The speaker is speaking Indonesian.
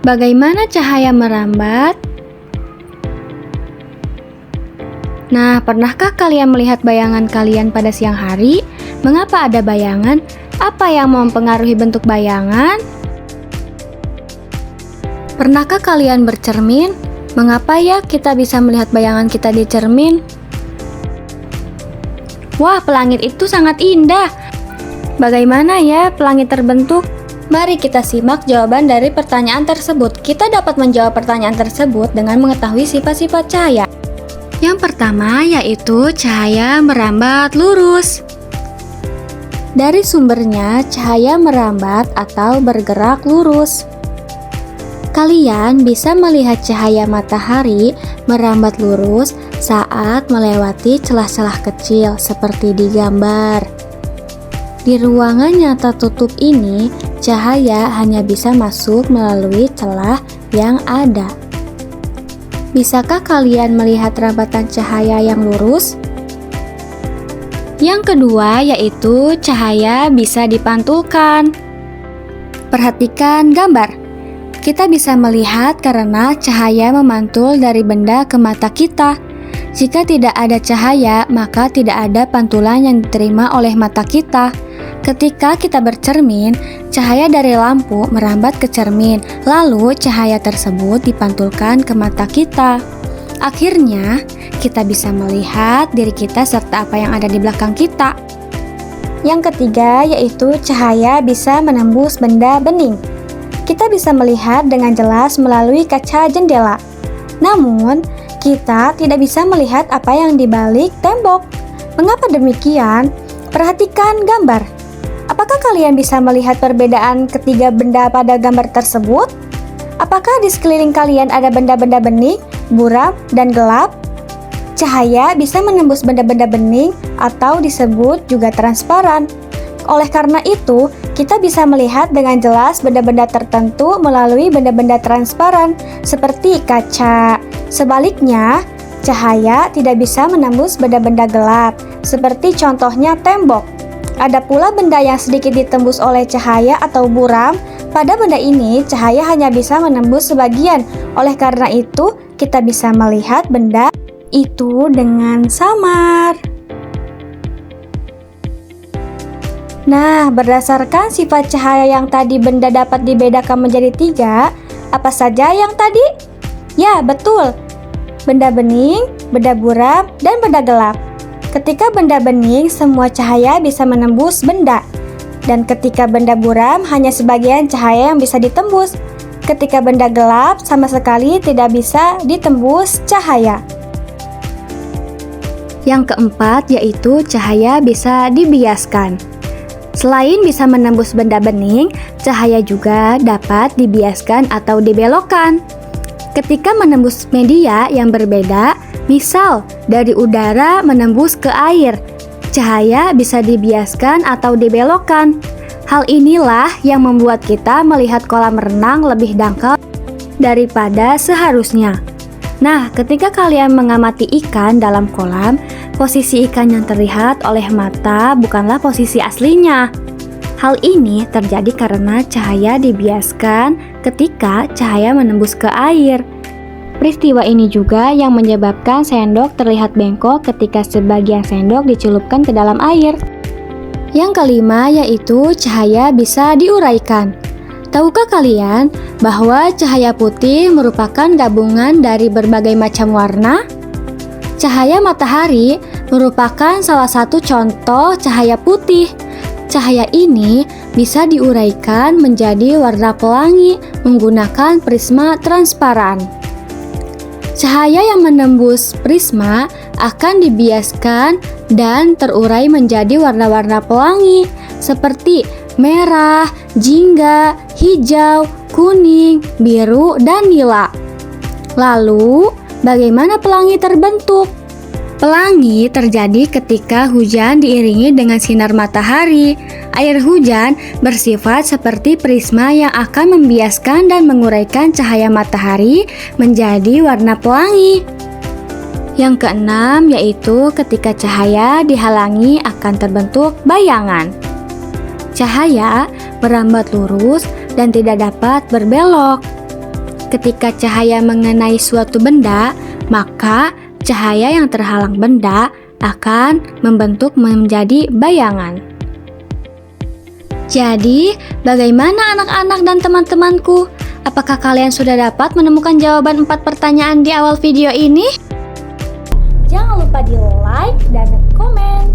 Bagaimana cahaya merambat? Nah, pernahkah kalian melihat bayangan kalian pada siang hari? Mengapa ada bayangan? Apa yang mempengaruhi bentuk bayangan? Pernahkah kalian bercermin? Mengapa ya kita bisa melihat bayangan kita di cermin? Wah, pelangit itu sangat indah. Bagaimana ya pelangit terbentuk? Mari kita simak jawaban dari pertanyaan tersebut. Kita dapat menjawab pertanyaan tersebut dengan mengetahui sifat-sifat cahaya. Yang pertama yaitu cahaya merambat lurus. Dari sumbernya, cahaya merambat atau bergerak lurus. Kalian bisa melihat cahaya matahari merambat lurus saat melewati celah-celah kecil seperti di gambar. Di ruangan yang tertutup ini, cahaya hanya bisa masuk melalui celah yang ada. Bisakah kalian melihat rambatan cahaya yang lurus? Yang kedua yaitu cahaya bisa dipantulkan. Perhatikan gambar. Kita bisa melihat karena cahaya memantul dari benda ke mata kita. Jika tidak ada cahaya, maka tidak ada pantulan yang diterima oleh mata kita. Ketika kita bercermin, cahaya dari lampu merambat ke cermin, lalu cahaya tersebut dipantulkan ke mata kita. Akhirnya, kita bisa melihat diri kita serta apa yang ada di belakang kita. Yang ketiga yaitu cahaya bisa menembus benda bening. Kita bisa melihat dengan jelas melalui kaca jendela. Namun, kita tidak bisa melihat apa yang di balik tembok. Mengapa demikian? Perhatikan gambar. Apakah kalian bisa melihat perbedaan ketiga benda pada gambar tersebut? Apakah di sekeliling kalian ada benda-benda bening, buram, dan gelap? Cahaya bisa menembus benda-benda bening atau disebut juga transparan. Oleh karena itu, kita bisa melihat dengan jelas benda-benda tertentu melalui benda-benda transparan seperti kaca. Sebaliknya, cahaya tidak bisa menembus benda-benda gelap, seperti contohnya tembok. Ada pula benda yang sedikit ditembus oleh cahaya atau buram. Pada benda ini, cahaya hanya bisa menembus sebagian. Oleh karena itu, kita bisa melihat benda itu dengan samar. Nah, berdasarkan sifat cahaya yang tadi benda dapat dibedakan menjadi 3. Apa saja yang tadi? Ya, betul. Benda bening, benda buram, dan benda gelap. Ketika benda bening, semua cahaya bisa menembus benda. Dan ketika benda buram, hanya sebagian cahaya yang bisa ditembus. Ketika benda gelap, sama sekali tidak bisa ditembus cahaya. Yang keempat yaitu cahaya bisa dibiaskan. Selain bisa menembus benda bening, cahaya juga dapat dibiaskan atau dibelokkan. Ketika menembus media yang berbeda, misal dari udara menembus ke air, cahaya bisa dibiaskan atau dibelokkan. Hal inilah yang membuat kita melihat kolam renang lebih dangkal daripada seharusnya. Nah, ketika kalian mengamati ikan dalam kolam, posisi ikan yang terlihat oleh mata bukanlah posisi aslinya. Hal ini terjadi karena cahaya dibiaskan ketika cahaya menembus ke air. Peristiwa ini juga yang menyebabkan sendok terlihat bengkok ketika sebagian sendok dicelupkan ke dalam air. Yang kelima yaitu cahaya bisa diuraikan. Tahukah kalian bahwa cahaya putih merupakan gabungan dari berbagai macam warna? Cahaya matahari merupakan salah satu contoh cahaya putih. Cahaya ini bisa diuraikan menjadi warna pelangi menggunakan prisma transparan. Cahaya yang menembus prisma akan dibiaskan dan terurai menjadi warna-warna pelangi seperti merah, jingga, hijau, kuning, biru, dan nila. Lalu, bagaimana pelangi terbentuk? Pelangi terjadi ketika hujan diiringi dengan sinar matahari. Air hujan bersifat seperti prisma yang akan membiaskan dan menguraikan cahaya matahari menjadi warna pelangi. Yang keenam yaitu ketika cahaya dihalangi akan terbentuk bayangan. Cahaya merambat lurus dan tidak dapat berbelok. ketika cahaya mengenai suatu benda, maka cahaya yang terhalang benda akan membentuk menjadi bayangan. Jadi, bagaimana anak-anak dan teman-temanku? Apakah kalian sudah dapat menemukan jawaban 4 pertanyaan di awal video ini? Jangan lupa di like dan komen.